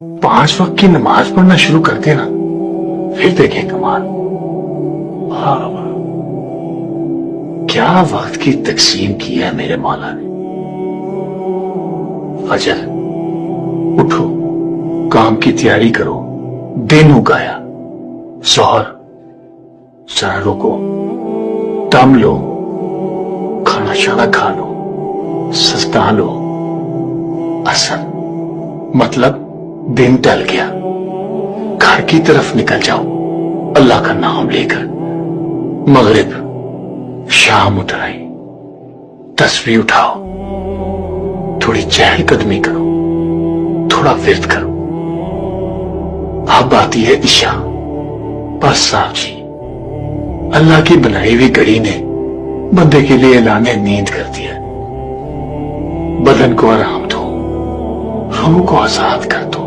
5 وقت کی نماز پڑھنا شروع کر دینا پھر دیکھیں کمال۔ واہ واہ، کیا وقت کی تقسیم کی ہے میرے مولا نے۔ فجر اٹھو، کام کی تیاری کرو، دن اگایا۔ ظہر ذرا رکو، دم لو، کھانا شانا کھا لو، سجدہ لو۔ عصر مطلب دن ڈل گیا، گھر کی طرف نکل جاؤ اللہ کا نام لے کر۔ مغرب شام اٹھائی، تسبیح اٹھاؤ، تھوڑی چہل قدمی کرو، تھوڑا ورد کرو۔ اب آتی ہے عشاء۔ بس صاحب جی، اللہ کی بنائی ہوئی گھڑی نے بندے کے لیے اعلان نیند کر دیا۔ بدن کو آرام دو، روح کو آزاد کر دو۔